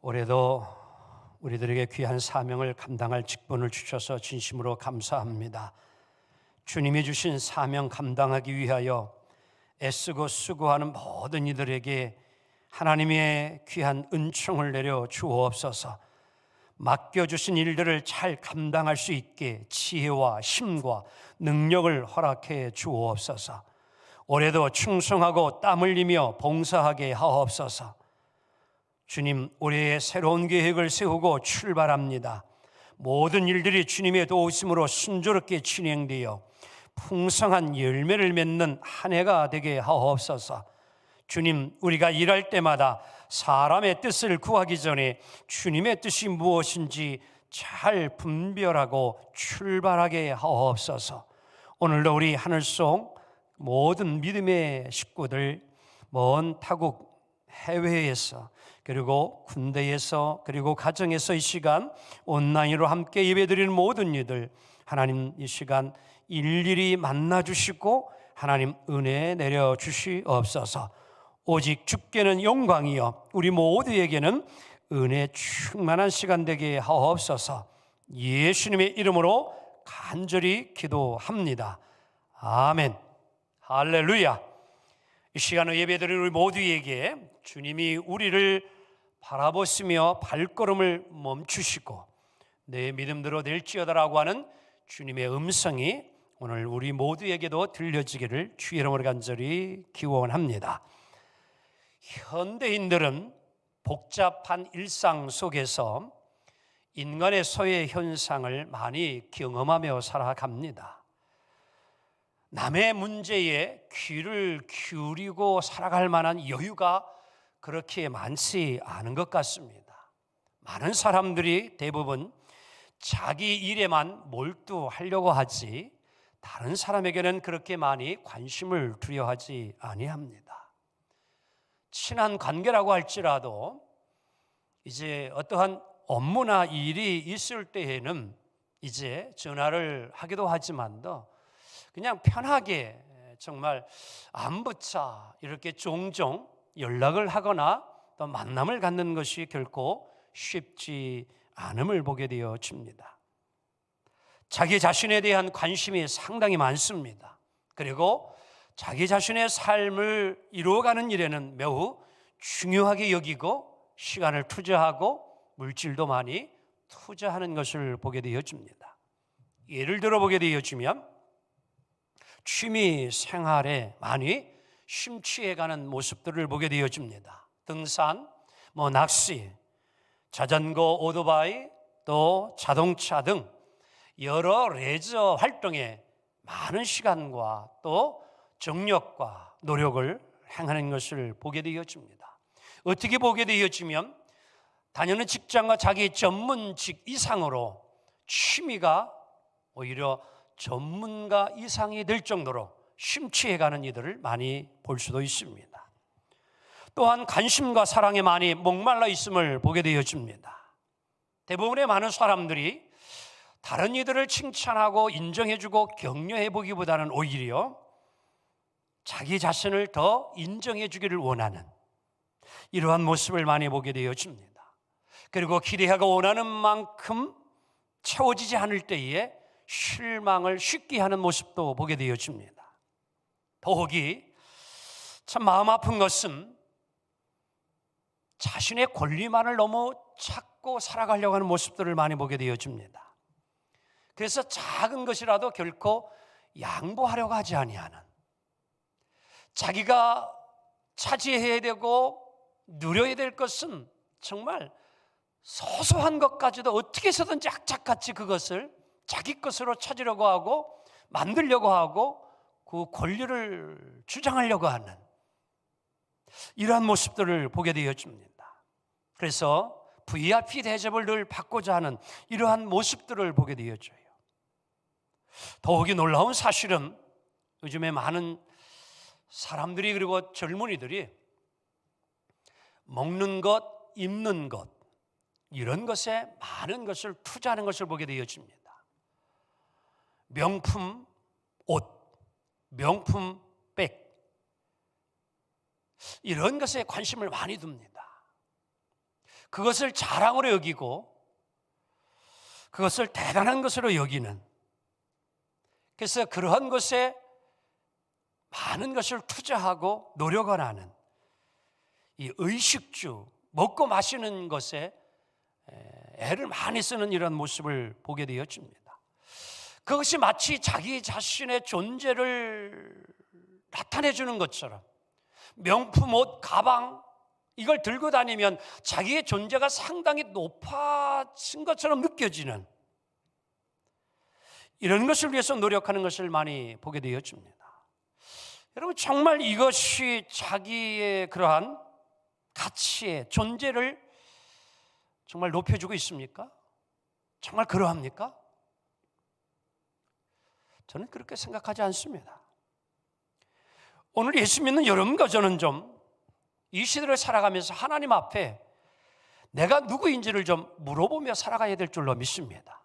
올해도 우리들에게 귀한 사명을 감당할 직분을 주셔서 진심으로 감사합니다. 주님이 주신 사명 감당하기 위하여 애쓰고 수고하는 모든 이들에게 하나님의 귀한 은총을 내려 주옵소서. 맡겨주신 일들을 잘 감당할 수 있게 지혜와 힘과 능력을 허락해 주옵소서. 올해도 충성하고 땀 흘리며 봉사하게 하옵소서. 주님, 올해의 새로운 계획을 세우고 출발합니다. 모든 일들이 주님의 도우심으로 순조롭게 진행되어 풍성한 열매를 맺는 한 해가 되게 하옵소서. 주님, 우리가 일할 때마다 사람의 뜻을 구하기 전에 주님의 뜻이 무엇인지 잘 분별하고 출발하게 하옵소서. 오늘도 우리 하늘송 모든 믿음의 식구들, 먼 타국 해외에서 그리고 군대에서 그리고 가정에서 이 시간 온라인으로 함께 예배드리는 모든 이들, 하나님 이 시간 일일이 만나주시고 하나님 은혜 내려주시옵소서. 오직 주께는 영광이요 우리 모두에게는 은혜 충만한 시간 되게 하옵소서. 예수님의 이름으로 간절히 기도합니다. 아멘. 할렐루야. 이 시간을 예배드리는 우리 모두에게 주님이 우리를 바라보시며 발걸음을 멈추시고 내 믿음대로 될지어다라고 하는 주님의 음성이 오늘 우리 모두에게도 들려지기를 주의 이름으로 간절히 기원합니다. 현대인들은 복잡한 일상 속에서 인간의 소외 현상을 많이 경험하며 살아갑니다. 남의 문제에 귀를 기울이고 살아갈 만한 여유가 그렇게 많지 않은 것 같습니다. 많은 사람들이 대부분 자기 일에만 몰두하려고 하지 다른 사람에게는 그렇게 많이 관심을 두려워하지 아니합니다. 친한 관계라고 할지라도 이제 어떠한 업무나 일이 있을 때에는 이제 전화를 하기도 하지만도 그냥 편하게 정말 안부차 이렇게 종종 연락을 하거나 또 만남을 갖는 것이 결코 쉽지 않음을 보게 되어집니다. 자기 자신에 대한 관심이 상당히 많습니다. 그리고 자기 자신의 삶을 이루어가는 일에는 매우 중요하게 여기고 시간을 투자하고 물질도 많이 투자하는 것을 보게 되어집니다. 예를 들어 보게 되어지면 취미 생활에 많이 심취해가는 모습들을 보게 되어집니다. 등산, 낚시, 자전거, 오토바이, 또 자동차 등 여러 레저 활동에 많은 시간과 또 정력과 노력을 행하는 것을 보게 되어집니다. 어떻게 보게 되어지면 다니는 직장과 자기 전문직 이상으로 취미가 오히려 전문가 이상이 될 정도로 심취해가는 이들을 많이 볼 수도 있습니다. 또한 관심과 사랑에 많이 목말라 있음을 보게 되어집니다. 대부분의 많은 사람들이 다른 이들을 칭찬하고 인정해주고 격려해보기보다는 오히려 자기 자신을 더 인정해주기를 원하는 이러한 모습을 많이 보게 되어집니다. 그리고 기대하고 원하는 만큼 채워지지 않을 때에 실망을 쉽게 하는 모습도 보게 되어집니다. 더욱이 참 마음 아픈 것은 자신의 권리만을 너무 찾고 살아가려고 하는 모습들을 많이 보게 되어집니다. 그래서 작은 것이라도 결코 양보하려고 하지 아니하는, 자기가 차지해야 되고 누려야 될 것은 정말 소소한 것까지도 어떻게 해서든지 악착같이 그것을 자기 것으로 찾으려고 하고 만들려고 하고 그 권리를 주장하려고 하는 이러한 모습들을 보게 되어집니다. 그래서 VIP 대접을 늘 받고자 하는 이러한 모습들을 보게 되어져요. 더욱이 놀라운 사실은 요즘에 많은 사람들이 그리고 젊은이들이 먹는 것, 입는 것 이런 것에 많은 것을 투자하는 것을 보게 되어집니다. 명품 옷, 명품 백 이런 것에 관심을 많이 둡니다. 그것을 자랑으로 여기고 그것을 대단한 것으로 여기는, 그래서 그러한 것에 많은 것을 투자하고 노력을 하는 이 의식주, 먹고 마시는 것에 애를 많이 쓰는 이런 모습을 보게 되어집니다. 그것이 마치 자기 자신의 존재를 나타내 주는 것처럼, 명품 옷, 가방 이걸 들고 다니면 자기의 존재가 상당히 높아진 것처럼 느껴지는 이런 것을 위해서 노력하는 것을 많이 보게 되어집니다. 여러분, 정말 이것이 자기의 그러한 가치의 존재를 정말 높여주고 있습니까? 정말 그러합니까? 저는 그렇게 생각하지 않습니다. 오늘 예수 믿는 여러분과 저는 좀 이 시대를 살아가면서 하나님 앞에 내가 누구인지를 좀 물어보며 살아가야 될 줄로 믿습니다.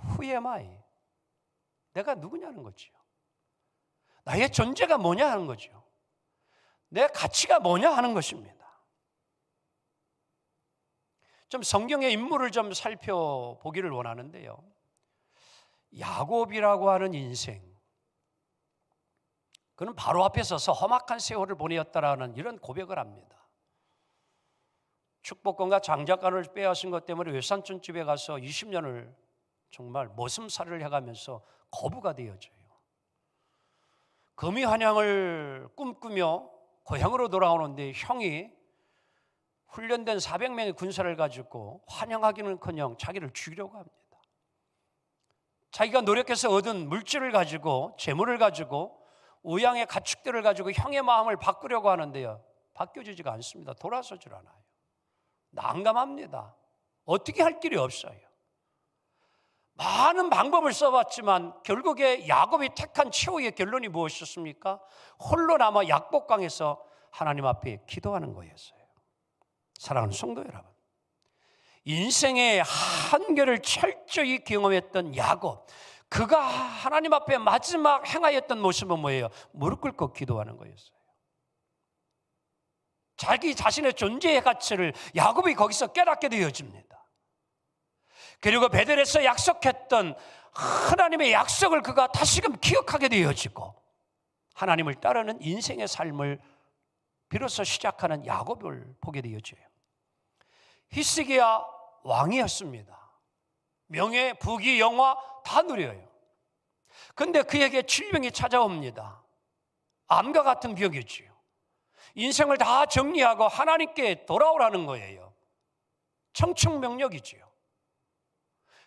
Who am I? 내가 누구냐는 거지요. 나의 존재가 뭐냐 하는 거죠. 내 가치가 뭐냐 하는 것입니다. 좀 성경의 인물을 좀 살펴보기를 원하는데요. 야곱이라고 하는 인생, 그는 바로 앞에 서서 험악한 세월을 보내었다라는 이런 고백을 합니다. 축복권과 장자권을 빼앗은 것 때문에 외삼촌 집에 가서 20년을 정말 머슴살이를 해가면서 거부가 되어져요. 거미환양을 꿈꾸며 고향으로 돌아오는데 형이 훈련된 400명의 군사를 가지고 환영하기는커녕 자기를 죽이려고 합니다. 자기가 노력해서 얻은 물질을 가지고, 재물을 가지고, 우양의 가축들을 가지고 형의 마음을 바꾸려고 하는데요, 바뀌어지지가 않습니다. 돌아서질 않아요. 난감합니다. 어떻게 할 길이 없어요. 많은 방법을 써봤지만 결국에 야곱이 택한 최후의 결론이 무엇이었습니까? 홀로 남아 약복강에서 하나님 앞에 기도하는 거였어요. 사랑하는 성도 여러분, 인생의 한계를 철저히 경험했던 야곱, 그가 하나님 앞에 마지막 행하였던 모습은 뭐예요? 무릎 꿇고 기도하는 거였어요. 자기 자신의 존재의 가치를 야곱이 거기서 깨닫게 되어집니다. 그리고 베델에서 약속했던 하나님의 약속을 그가 다시금 기억하게 되어지고 하나님을 따르는 인생의 삶을 비로소 시작하는 야곱을 보게 되어져요. 히스기야 왕이었습니다. 명예, 부귀, 영화 다 누려요. 그런데 그에게 질병이 찾아옵니다. 암과 같은 병이지요. 인생을 다 정리하고 하나님께 돌아오라는 거예요. 청춘명령이지요.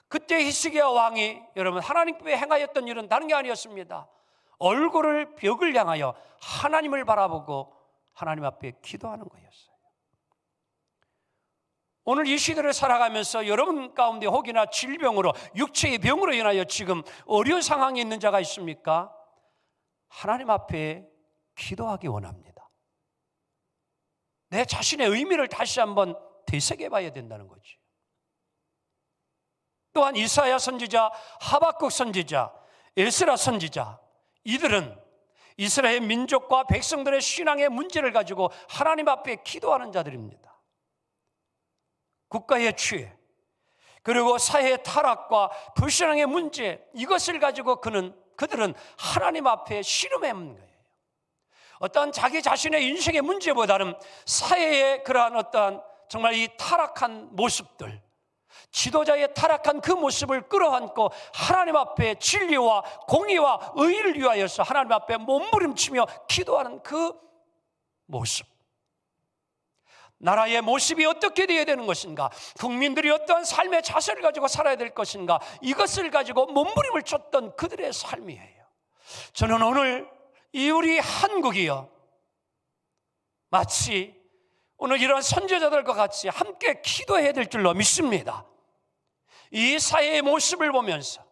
그때 히스기야 왕이, 여러분, 하나님께 행하였던 일은 다른 게 아니었습니다. 얼굴을 벽을 향하여 하나님을 바라보고 하나님 앞에 기도하는 거였어요. 오늘 이 시대를 살아가면서 여러분 가운데 혹이나 질병으로, 육체의 병으로 인하여 지금 어려운 상황에 있는 자가 있습니까? 하나님 앞에 기도하기 원합니다. 내 자신의 의미를 다시 한번 되새겨 봐야 된다는 거지. 또한 이사야 선지자, 하박국 선지자, 에스라 선지자, 이들은 이스라엘 민족과 백성들의 신앙의 문제를 가지고 하나님 앞에 기도하는 자들입니다. 국가의 취해, 그리고 사회의 타락과 불신앙의 문제, 이것을 가지고 그들은 하나님 앞에 씨름하는 거예요. 어떠한 자기 자신의 인생의 문제보다는 사회의 그러한 어떠한 정말 이 타락한 모습들, 지도자의 타락한 그 모습을 끌어안고 하나님 앞에 진리와 공의와 의를 위하여서 하나님 앞에 몸부림치며 기도하는 그 모습, 나라의 모습이 어떻게 되어야 되는 것인가, 국민들이 어떠한 삶의 자세를 가지고 살아야 될 것인가, 이것을 가지고 몸부림을 쳤던 그들의 삶이에요. 저는 오늘 이 우리 한국이요, 마치 오늘 이런 선지자들과 같이 함께 기도해야 될 줄로 믿습니다. 이 사회의 모습을 보면서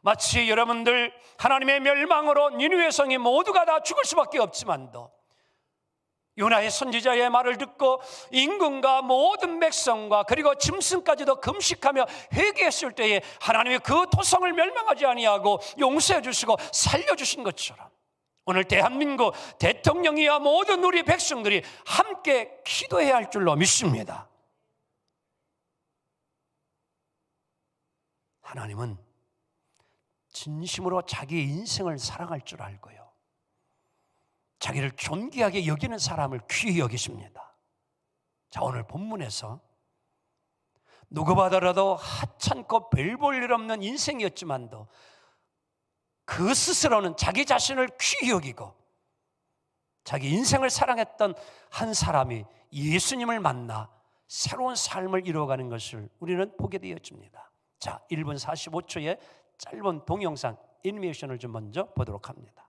마치 여러분들 하나님의 멸망으로 니느웨 성이 모두가 다 죽을 수밖에 없지만도 요나의 선지자의 말을 듣고 임금과 모든 백성과 그리고 짐승까지도 금식하며 회개했을 때에 하나님이 그 토성을 멸망하지 아니하고 용서해 주시고 살려주신 것처럼 오늘 대한민국 대통령이야 모든 우리 백성들이 함께 기도해야 할 줄로 믿습니다. 하나님은 진심으로 자기의 인생을 사랑할 줄 알고요, 자기를 존귀하게 여기는 사람을 귀히 여기십니다. 자, 오늘 본문에서 누구 봐더라도 하찮고 별 볼 일 없는 인생이었지만도 그 스스로는 자기 자신을 귀히 여기고 자기 인생을 사랑했던 한 사람이 예수님을 만나 새로운 삶을 이루어가는 것을 우리는 보게 되어집니다. 자, 1분 45초의 짧은 동영상 애니메이션을 좀 먼저 보도록 합니다.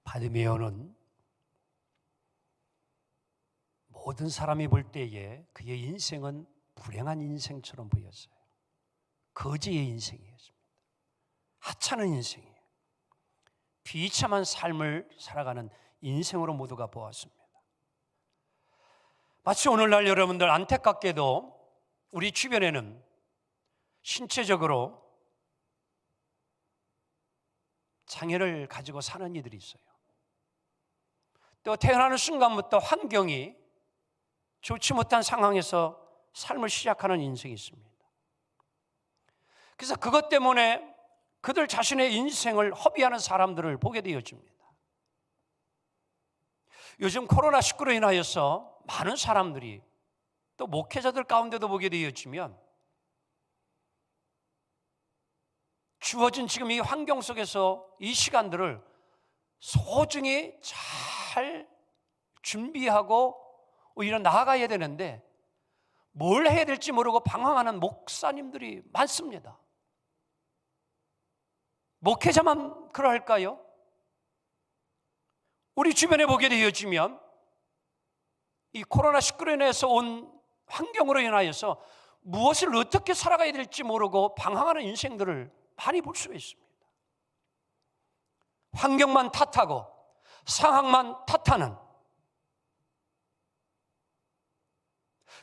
바디메오는 모든 사람이 볼 때에 그의 인생은 불행한 인생처럼 보였어요. 거지의 인생이었습니다. 하찮은 인생이에요. 비참한 삶을 살아가는 인생으로 모두가 보았습니다. 마치 오늘날 여러분들 안타깝게도 우리 주변에는 신체적으로 장애를 가지고 사는 이들이 있어요. 또 태어나는 순간부터 환경이 좋지 못한 상황에서 삶을 시작하는 인생이 있습니다. 그래서 그것 때문에 그들 자신의 인생을 허비하는 사람들을 보게 되어집니다. 요즘 코로나19로 인하여서 많은 사람들이 또 목회자들 가운데도 보게 되어지면 주어진 지금 이 환경 속에서 이 시간들을 소중히 잘 준비하고 오히려 나아가야 되는데 뭘 해야 될지 모르고 방황하는 목사님들이 많습니다. 목회자만 그럴까요? 우리 주변에 보게 되어지면 이 코로나19로 인해서 온 환경으로 인하여서 무엇을 어떻게 살아가야 될지 모르고 방황하는 인생들을 많이 볼 수가 있습니다. 환경만 탓하고 상황만 탓하는.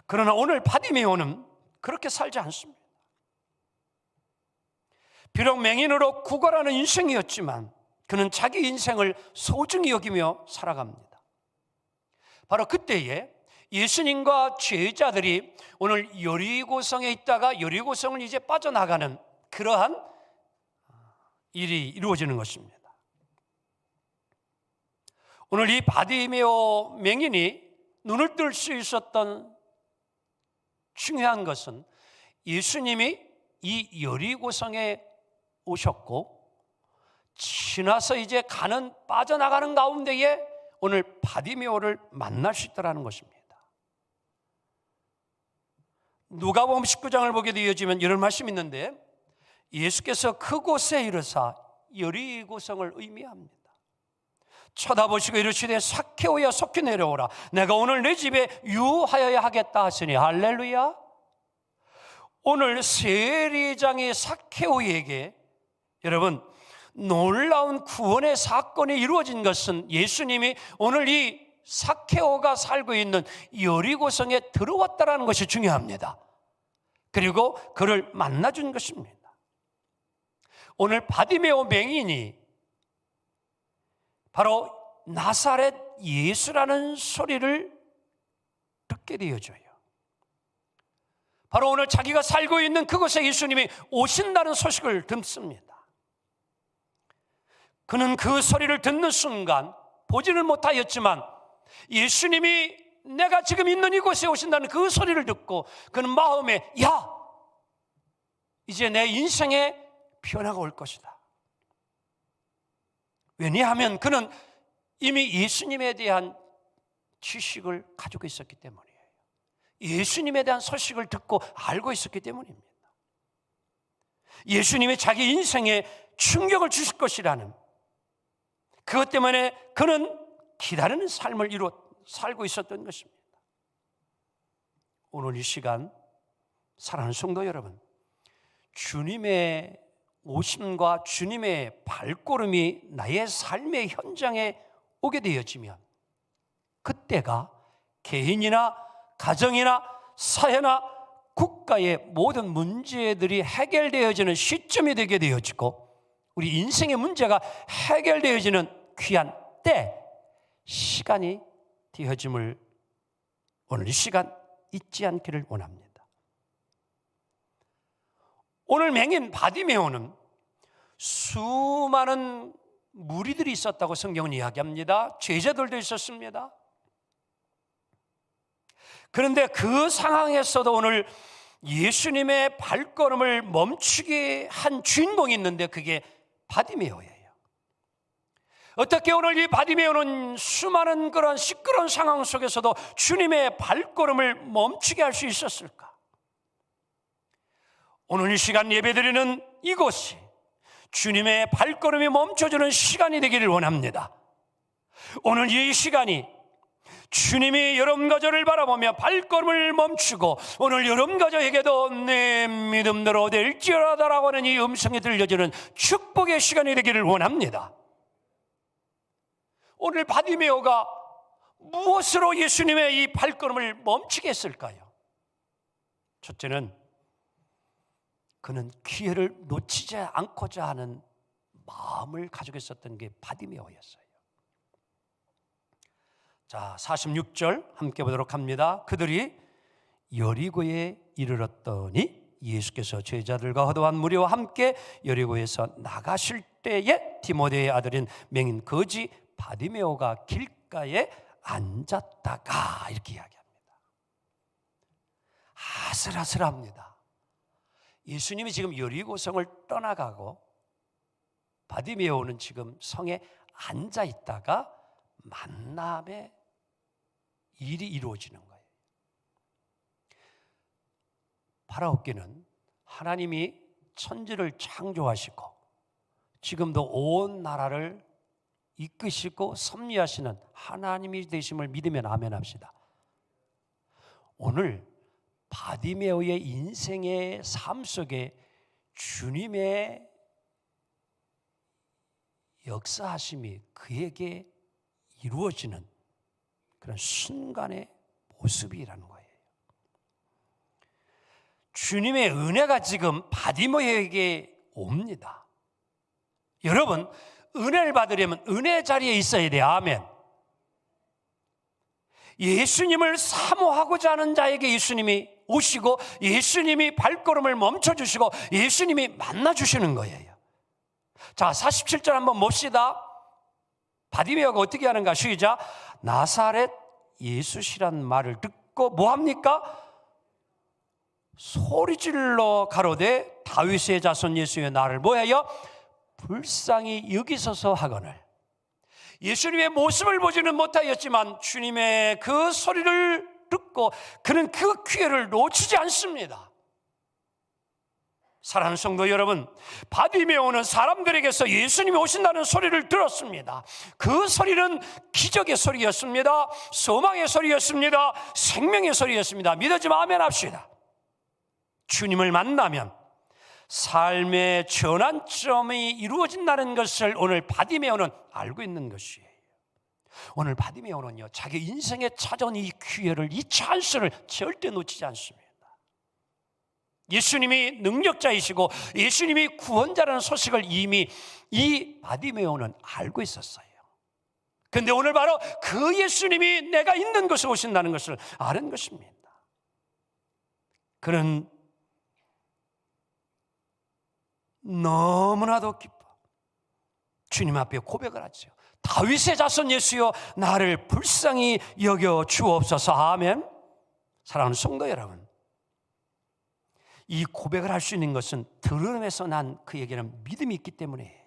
그러나 오늘 바디메오는 그렇게 살지 않습니다. 비록 맹인으로 구걸하는 인생이었지만 그는 자기 인생을 소중히 여기며 살아갑니다. 바로 그때에 예수님과 제자들이 오늘 여리고성에 있다가 여리고성을 이제 빠져나가는 그러한 일이 이루어지는 것입니다. 오늘 이 바디메오 맹인이 눈을 뜰 수 있었던 중요한 것은 예수님이 이 여리고성에 오셨고 지나서 이제 빠져나가는 가운데에 오늘 바디메오를 만날 수 있다는 것입니다. 누가복음 19장을 보게 되어지면 이런 말씀이 있는데, 예수께서 그곳에 이르사 여리고성을 의미합니다. 쳐다보시고 이르시되 삭개오야 속히 내려오라. 내가 오늘 내 집에 유하여야 하겠다 하시니. 할렐루야. 오늘 세리장의 삭개오에게 여러분 놀라운 구원의 사건이 이루어진 것은 예수님이 오늘 이 삭개오가 살고 있는 여리고성에 들어왔다는 것이 중요합니다. 그리고 그를 만나준 것입니다. 오늘 바디메오 맹인이 바로 나사렛 예수라는 소리를 듣게 되어져요. 바로 오늘 자기가 살고 있는 그곳에 예수님이 오신다는 소식을 듣습니다. 그는 그 소리를 듣는 순간 보지는 못하였지만 예수님이 내가 지금 있는 이곳에 오신다는 그 소리를 듣고 그는 마음에 야! 이제 내 인생에 변화가 올 것이다. 왜냐하면 그는 이미 예수님에 대한 지식을 가지고 있었기 때문이에요. 예수님에 대한 소식을 듣고 알고 있었기 때문입니다. 예수님이 자기 인생에 충격을 주실 것이라는 그것 때문에 그는 기다리는 삶을 살고 있었던 것입니다. 오늘 이 시간 사랑하는 성도 여러분, 주님의 오심과 주님의 발걸음이 나의 삶의 현장에 오게 되어지면 그때가 개인이나 가정이나 사회나 국가의 모든 문제들이 해결되어지는 시점이 되게 되어지고 우리 인생의 문제가 해결되어지는 귀한 때, 시간이 되어짐을 오늘 이 시간 잊지 않기를 원합니다. 오늘 맹인 바디메오는 수많은 무리들이 있었다고 성경은 이야기합니다. 제자들도 있었습니다. 그런데 그 상황에서도 오늘 예수님의 발걸음을 멈추게 한 주인공이 있는데 그게 바디메오예요. 어떻게 오늘 이 바디메오는 수많은 그런 시끄러운 상황 속에서도 주님의 발걸음을 멈추게 할 수 있었을까? 오늘 이 시간 예배드리는 이곳이 주님의 발걸음이 멈춰주는 시간이 되기를 원합니다. 오늘 이 시간이 주님이 여러분과 저를 바라보며 발걸음을 멈추고 오늘 여러분과 저에게도 내 믿음대로 될지어다라고 하는 이 음성이 들려주는 축복의 시간이 되기를 원합니다. 오늘 바디메오가 무엇으로 예수님의 이 발걸음을 멈추게 했을까요? 첫째는 그는 기회를 놓치지 않고자 하는 마음을 가지고 있었던 게 바디메오였어요. 자, 46절 함께 보도록 합니다. 그들이 여리고에 이르렀더니 예수께서 제자들과 허다한 무리와 함께 여리고에서 나가실 때에 디모데의 아들인 맹인 거지 바디메오가 길가에 앉았다가 이렇게 이야기합니다. 아슬아슬합니다. 예수님이 지금 여리고성을 떠나가고 바디메오는 지금 성에 앉아 있다가 만남의 일이 이루어지는 거예요. 바라옵기는 하나님이 천지를 창조하시고 지금도 온 나라를 이끄시고 섭리하시는 하나님이 되심을 믿으면 아멘 합시다. 오늘 바디메오의 인생의 삶 속에 주님의 역사하심이 그에게 이루어지는 그런 순간의 모습이라는 거예요. 주님의 은혜가 지금 바디메오에게 옵니다. 여러분, 은혜를 받으려면 은혜 자리에 있어야 돼요. 아멘. 예수님을 사모하고자 하는 자에게 예수님이 오시고 예수님이 발걸음을 멈춰주시고 예수님이 만나주시는 거예요. 자, 47절 한번 봅시다. 바디메오가 어떻게 하는가? 시작. 나사렛 예수시란 말을 듣고 뭐합니까? 소리질러 가로되 다윗의 자손 예수의 나를 뭐해요? 불쌍히 여기소서 하거늘. 예수님의 모습을 보지는 못하였지만 주님의 그 소리를 듣고 그는 그 기회를 놓치지 않습니다. 사랑하는 성도 여러분, 바디메오는 사람들에게서 예수님이 오신다는 소리를 들었습니다. 그 소리는 기적의 소리였습니다. 소망의 소리였습니다. 생명의 소리였습니다. 믿어지면 아멘 합시다. 주님을 만나면 삶의 전환점이 이루어진다는 것을 오늘 바디메오는 알고 있는 것이에요. 오늘 바디메오는요, 자기 인생에 찾아온 이 기회를, 이 찬스를 절대 놓치지 않습니다. 예수님이 능력자이시고 예수님이 구원자라는 소식을 이미 이 바디메오는 알고 있었어요. 그런데 오늘 바로 그 예수님이 내가 있는 곳에 오신다는 것을 아는 것입니다. 그는 너무나도 기뻐 주님 앞에 고백을 하죠. 다윗의 자손 예수여, 나를 불쌍히 여겨 주옵소서. 아멘. 사랑하는 성도 여러분, 이 고백을 할 수 있는 것은 들음에서 난 그에게는 믿음이 있기 때문이에요.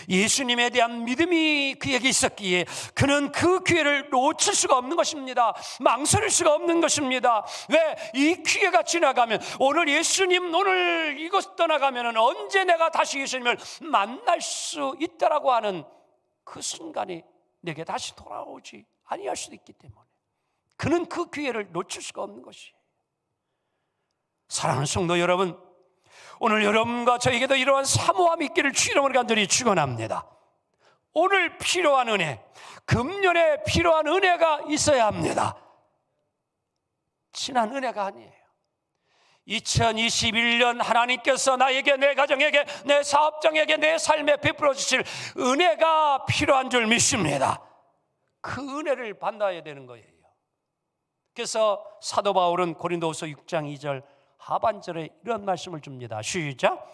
예수님에 대한 믿음이 그에게 있었기에 그는 그 기회를 놓칠 수가 없는 것입니다. 망설일 수가 없는 것입니다. 왜? 이 기회가 지나가면, 오늘 예수님 오늘 이곳 떠나가면 언제 내가 다시 예수님을 만날 수 있다라고 하는 그 순간이 내게 다시 돌아오지 아니할 수도 있기 때문에 그는 그 기회를 놓칠 수가 없는 것이에요. 사랑하는 성도 여러분, 오늘 여러분과 저에게도 이러한 사모함이 있기를 주 이름으로 간절히 축원합니다. 오늘 필요한 은혜, 금년에 필요한 은혜가 있어야 합니다. 지난 은혜가 아니에요. 2021년 하나님께서 나에게, 내 가정에게, 내 사업장에게, 내 삶에 베풀어 주실 은혜가 필요한 줄 믿습니다. 그 은혜를 받아야 되는 거예요. 그래서 사도 바울은 고린도후서 6장 2절 하반절에 이런 말씀을 줍니다. 시작.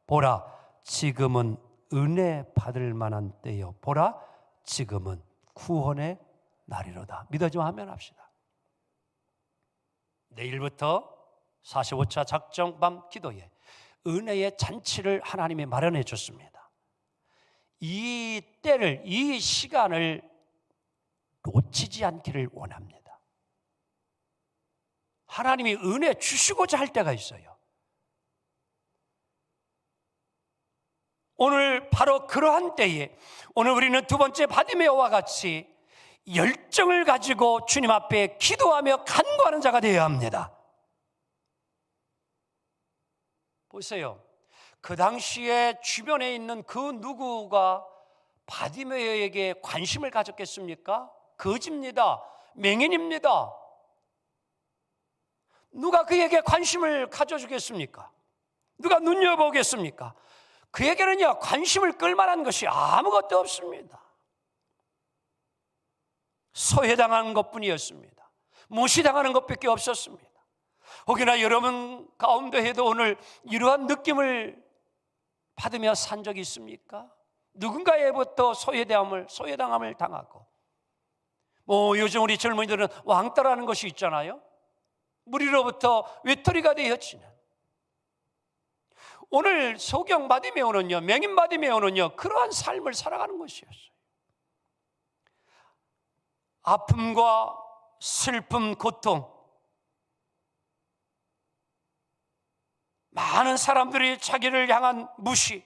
보라, 지금은 은혜 받을 만한 때요. 보라, 지금은 구원의 날이로다. 믿어지면 아멘 합시다. 내일부터 45차 작정밤 기도에 은혜의 잔치를 하나님이 마련해 줬습니다. 이 때를, 이 시간을 놓치지 않기를 원합니다. 하나님이 은혜 주시고자 할 때가 있어요. 오늘 바로 그러한 때에 오늘 우리는 두 번째 바디메오와 같이 열정을 가지고 주님 앞에 기도하며 간구하는 자가 되어야 합니다. 보세요. 그 당시에 주변에 있는 그 누구가 바디메오에게 관심을 가졌겠습니까? 거짓입니다. 맹인입니다. 누가 그에게 관심을 가져주겠습니까? 누가 눈여보겠습니까? 그에게는요, 관심을 끌만한 것이 아무것도 없습니다. 소외당한 것뿐이었습니다. 무시당하는 것밖에 없었습니다. 혹여나 여러분 가운데에도 오늘 이러한 느낌을 받으며 산 적이 있습니까? 누군가에부터 소외당함을 당하고, 요즘 우리 젊은이들은 왕따라는 것이 있잖아요. 무리로부터 외톨이가 되어지는, 오늘 소경 바디메오는요, 맹인 바디메오는요, 그러한 삶을 살아가는 것이었어요. 아픔과 슬픔, 고통, 많은 사람들이 자기를 향한 무시.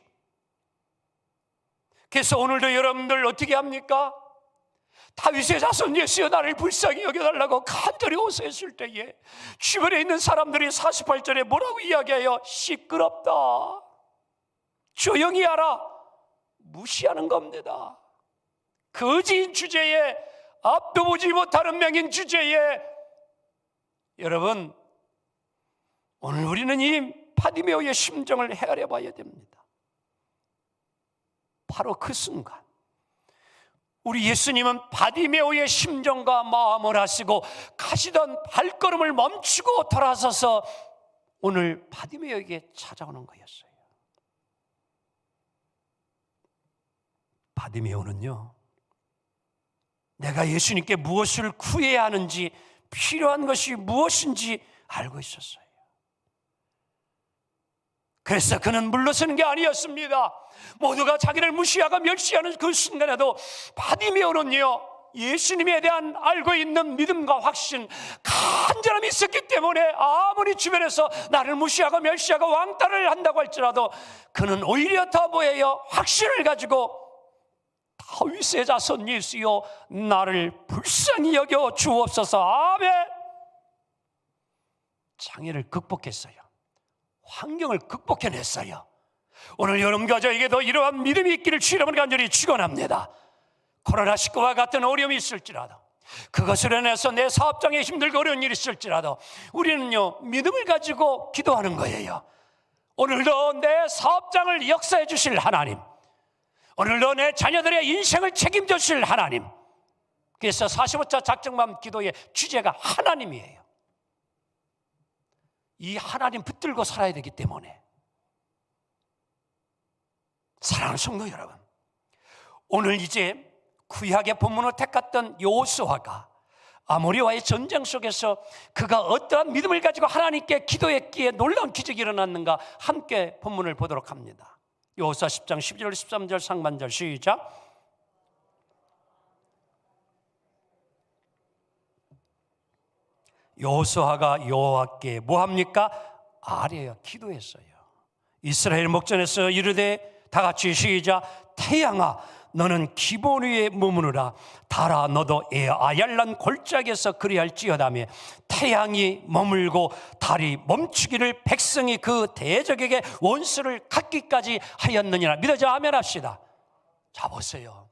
그래서 오늘도 여러분들 어떻게 합니까? 다윗의 자손 예수여, 나를 불쌍히 여겨달라고 간절히 호소했을 때에 주변에 있는 사람들이 48절에 뭐라고 이야기해요? 시끄럽다, 조용히 하라, 무시하는 겁니다. 거지인 주제에, 앞도 보지 못하는 맹인 주제에, 여러분 오늘 우리는 이 바디메오의 심정을 헤아려 봐야 됩니다. 바로 그 순간 우리 예수님은 바디메오의 심정과 마음을 아시고 가시던 발걸음을 멈추고 돌아서서 오늘 바디메오에게 찾아오는 거였어요. 바디메오는요, 내가 예수님께 무엇을 구해야 하는지, 필요한 것이 무엇인지 알고 있었어요. 그래서 그는 물러서는 게 아니었습니다. 모두가 자기를 무시하고 멸시하는 그 순간에도 바디메오는요, 예수님에 대한 알고 있는 믿음과 확신, 간절함이 있었기 때문에 아무리 주변에서 나를 무시하고 멸시하고 왕따를 한다고 할지라도 그는 오히려 더 뭐예요? 확신을 가지고 다윗의 자손 예수여 나를 불쌍히 여겨 주옵소서. 아멘. 장애를 극복했어요. 환경을 극복해냈어요. 오늘 여러분과 저에게도 이러한 믿음이 있기를 주님을 간절히 축원합니다. 코로나19와 같은 어려움이 있을지라도, 그것을 해내서 내 사업장에 힘들고 어려운 일이 있을지라도 우리는요 믿음을 가지고 기도하는 거예요. 오늘도 내 사업장을 역사해 주실 하나님, 오늘도 내 자녀들의 인생을 책임져 주실 하나님. 그래서 45차 작정맘 기도의 주제가 하나님이에요. 이 하나님 붙들고 살아야 되기 때문에, 사랑하는 성도 여러분, 오늘 이제 구약의 본문을 택했던 여호수아가 아모리와의 전쟁 속에서 그가 어떠한 믿음을 가지고 하나님께 기도했기에 놀라운 기적이 일어났는가, 함께 본문을 보도록 합니다. 여호수아 10장 12절 13절 상반절 시작. 여호수아가 여호와께 뭐합니까? 아뢰어 기도했어요. 이스라엘 목전에서 이르되 다같이 시작. 태양아 너는 기본 위에 머무르라. 달아 너도 아얄란 골짜기에서 그리할지어다며 태양이 머물고 달이 멈추기를 백성이 그 대적에게 원수를 갖기까지 하였느니라. 믿어져 아멘 합시다. 자 보세요,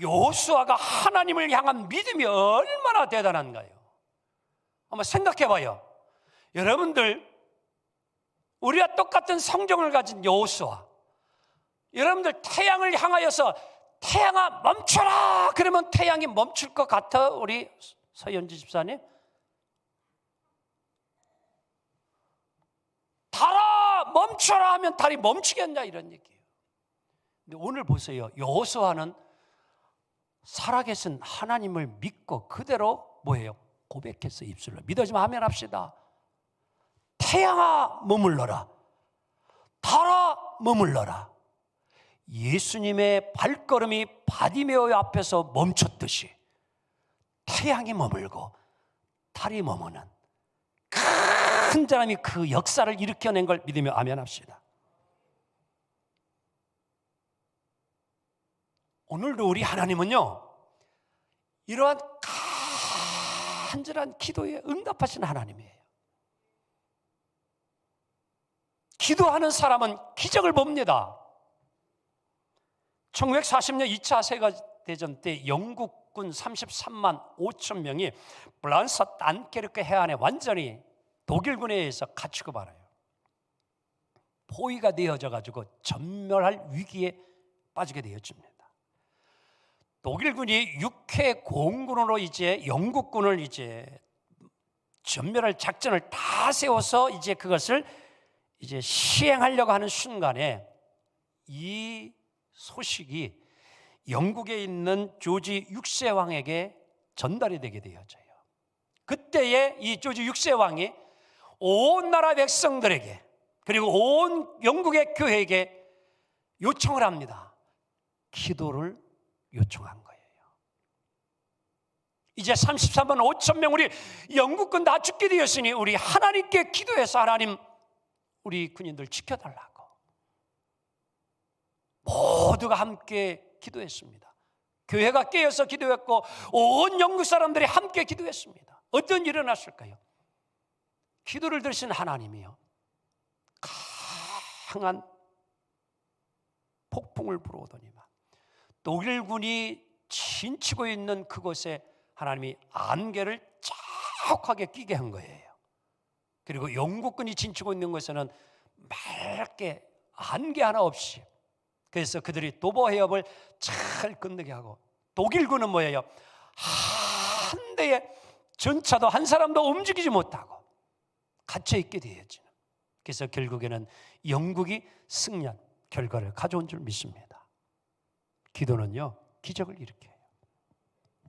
여호수아가 하나님을 향한 믿음이 얼마나 대단한가요? 한번 생각해 봐요. 여러분들, 우리와 똑같은 성정을 가진 여호수아, 여러분들 태양을 향하여서 태양아 멈춰라 그러면 태양이 멈출 것 같아? 우리 서현지 집사님? 달아 멈춰라 하면 달이 멈추겠냐 이런 얘기예요. 근데 오늘 보세요, 여호수아는 살아계신 하나님을 믿고 그대로 뭐예요? 고백했어. 입술로. 믿어지면 아멘 합시다. 태양아 머물러라. 달아 머물러라. 예수님의 발걸음이 바디메오 앞에서 멈췄듯이 태양이 머물고 달이 머무는 큰 사람이 그 역사를 일으켜낸 걸 믿으며 아멘 합시다. 오늘도 우리 하나님은요 이러한 간절한 기도에 응답하신 하나님이에요. 기도하는 사람은 기적을 봅니다. 1940년 2차 세계대전 때 영국군 33만 5천 명이 블란사 단케르크 해안에 완전히 독일군에 의해서 갇히고 말아요. 포위가 되어져 가지고 전멸할 위기에 빠지게 되어집니다. 독일군이 6회 공군으로 이제 영국군을 이제 전멸할 작전을 다 세워서 이제 그것을 이제 시행하려고 하는 순간에 이 소식이 영국에 있는 조지 6세 왕에게 전달이 되게 되어져요. 그때에 이 조지 6세 왕이 온 나라 백성들에게 그리고 온 영국의 교회에게 요청을 합니다. 기도를 요청한 거예요. 이제 33만 5천 명 우리 영국군 다 죽게 되었으니 우리 하나님께 기도해서 하나님 우리 군인들 지켜달라고 모두가 함께 기도했습니다. 교회가 깨어서 기도했고 온 영국 사람들이 함께 기도했습니다. 어떤 일이 일어났을까요? 기도를 들으신 하나님이요 강한 폭풍을 불어오더니만 독일군이 진치고 있는 그곳에 하나님이 안개를 쫙하게 끼게 한 거예요. 그리고 영국군이 진치고 있는 곳에는 맑게 안개 하나 없이, 그래서 그들이 도보 해협을 잘 건너게 하고 독일군은 뭐예요? 한 대의 전차도 한 사람도 움직이지 못하고 갇혀 있게 되어지는, 그래서 결국에는 영국이 승리한 결과를 가져온 줄 믿습니다. 기도는요 기적을 일으켜요.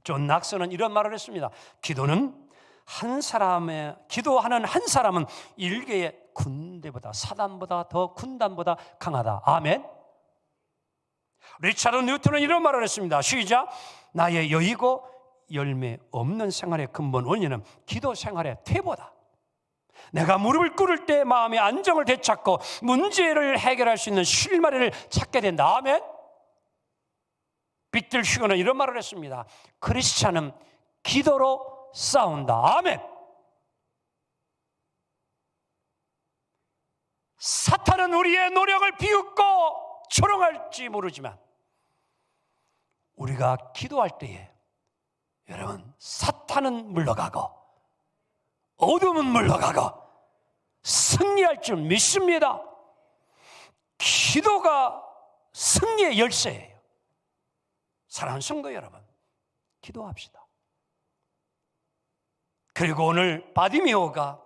존 낙선은 이런 말을 했습니다. 기도하는 한 사람은 일개의 군대보다 사단보다 더 군단보다 강하다. 아멘. 리차드 뉴턴은 이런 말을 했습니다. 시작. 나의 여이고 열매 없는 생활의 근본 원인은 기도 생활의 퇴보다. 내가 무릎을 꿇을 때 마음의 안정을 되찾고 문제를 해결할 수 있는 실마리를 찾게 된다. 아멘. 빅들 휴거는 이런 말을 했습니다. 크리스찬은 기도로 싸운다. 아멘. 사탄은 우리의 노력을 비웃고 조롱할지 모르지만 우리가 기도할 때에 여러분, 사탄은 물러가고 어둠은 물러가고 승리할 줄 믿습니다. 기도가 승리의 열쇠예요. 사랑하는 성도 여러분, 기도합시다. 그리고 오늘 바디메오가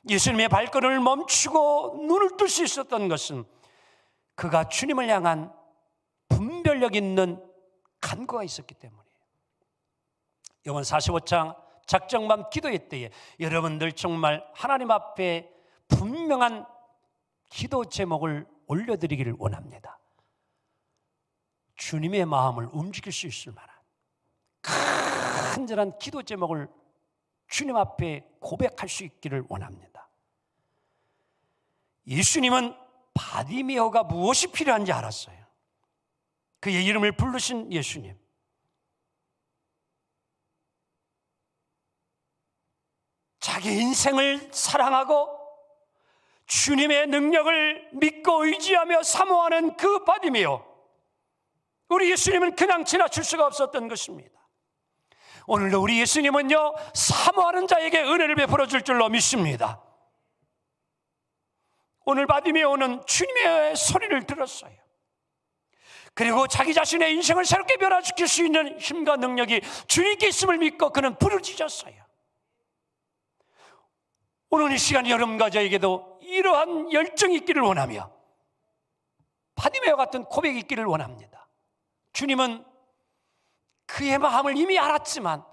예수님의 발걸음을 멈추고 눈을 뜰 수 있었던 것은 그가 주님을 향한 분별력 있는 간구가 있었기 때문이에요. 요한 45장 작정밤 기도회 때에 여러분들 정말 하나님 앞에 분명한 기도 제목을 올려드리기를 원합니다. 주님의 마음을 움직일 수 있을 만한 간절한 기도 제목을 주님 앞에 고백할 수 있기를 원합니다. 예수님은 바디메오가 무엇이 필요한지 알았어요. 그의 이름을 부르신 예수님, 자기 인생을 사랑하고 주님의 능력을 믿고 의지하며 사모하는 그 바디메오, 우리 예수님은 그냥 지나칠 수가 없었던 것입니다. 오늘도 우리 예수님은요, 사모하는 자에게 은혜를 베풀어 줄 줄로 믿습니다. 오늘 바디메오는 주님의 소리를 들었어요. 그리고 자기 자신의 인생을 새롭게 변화시킬 수 있는 힘과 능력이 주님께 있음을 믿고 그는 부르짖었어요. 오늘 이 시간 여러분과 저에게도 이러한 열정이 있기를 원하며 바디메오 같은 고백이 있기를 원합니다. 주님은 그의 마음을 이미 알았지만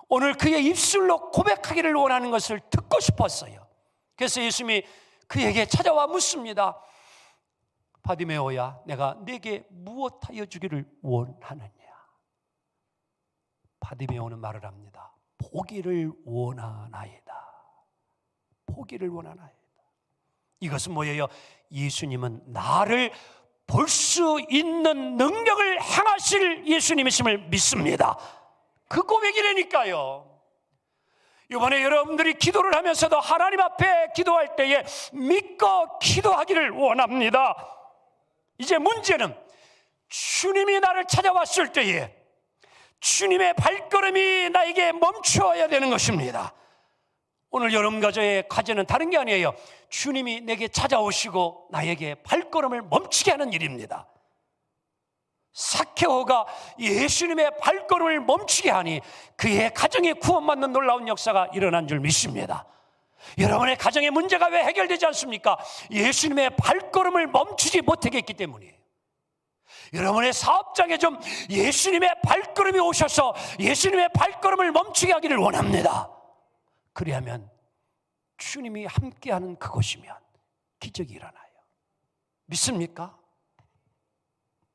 오늘 그의 입술로 고백하기를 원하는 것을 듣고 싶었어요. 그래서 예수님이 그에게 찾아와 묻습니다. 바디메오야, 내가 네게 무엇하여 주기를 원하느냐? 바디메오는 말을 합니다. 보기를 원하나이다. 보기를 원하나이다. 이것은 뭐예요? 예수님은 나를 볼 수 있는 능력을 행하실 예수님이심을 믿습니다. 그 고백이라니까요. 이번에 여러분들이 기도를 하면서도 하나님 앞에 기도할 때에 믿고 기도하기를 원합니다. 이제 문제는 주님이 나를 찾아왔을 때에 주님의 발걸음이 나에게 멈추어야 되는 것입니다. 오늘 여러분과 저의 과제는 다른 게 아니에요. 주님이 내게 찾아오시고 나에게 발걸음을 멈추게 하는 일입니다. 사케오가 예수님의 발걸음을 멈추게 하니 그의 가정에 구원받는 놀라운 역사가 일어난 줄 믿습니다. 여러분의 가정의 문제가 왜 해결되지 않습니까? 예수님의 발걸음을 멈추지 못하게 했기 때문이에요. 여러분의 사업장에 좀 예수님의 발걸음이 오셔서 예수님의 발걸음을 멈추게 하기를 원합니다. 그리하면 주님이 함께하는 그곳이면 기적이 일어나요. 믿습니까?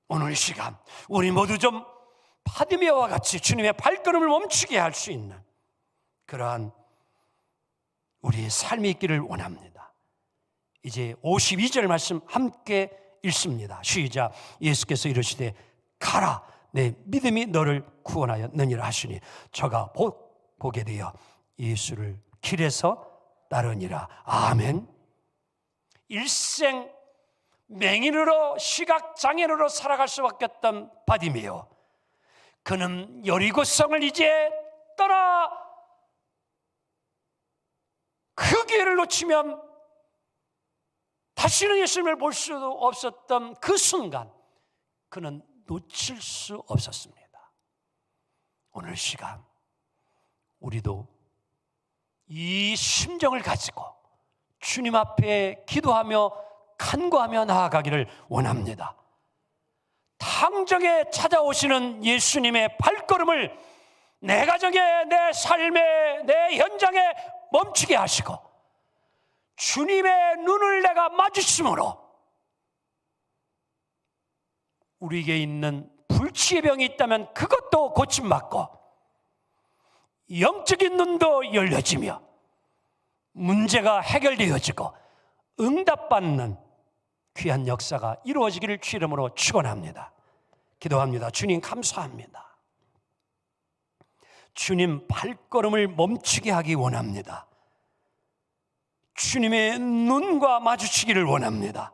오늘 이 시간 우리 모두 좀 바디메오와 같이 주님의 발걸음을 멈추게 할 수 있는 그러한 우리의 삶이 있기를 원합니다. 이제 52절 말씀 함께 읽습니다. 시작. 예수께서 이르시되 가라, 내 믿음이 너를 구원하였느니라 하시니 저가 보게 되어 예수를 길에서 따르니라. 아멘. 일생 맹인으로 시각장애인으로 살아갈 수밖에 없던 바디메오, 그는 여리고성을 이제 떠나 그 기회를 놓치면 다시는 예수님을 볼 수도 없었던 그 순간 그는 놓칠 수 없었습니다. 오늘 시간 우리도 이 심정을 가지고 주님 앞에 기도하며 간구하며 나아가기를 원합니다. 당정에 찾아오시는 예수님의 발걸음을 내 가정에, 내 삶에, 내 현장에 멈추게 하시고 주님의 눈을 내가 마주침으로 우리에게 있는 불치의 병이 있다면 그것도 고침받고 영적인 눈도 열려지며 문제가 해결되어지고 응답받는 귀한 역사가 이루어지기를 주 이름으로 축원합니다. 기도합니다. 주님 감사합니다. 주님 발걸음을 멈추게 하기 원합니다. 주님의 눈과 마주치기를 원합니다.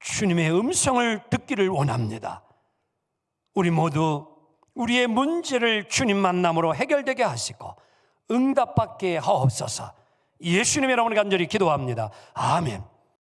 주님의 음성을 듣기를 원합니다. 우리 모두 우리의 문제를 주님 만남으로 해결되게 하시고 응답받게 하옵소서. 예수님의 이름으로 간절히 기도합니다. 아멘.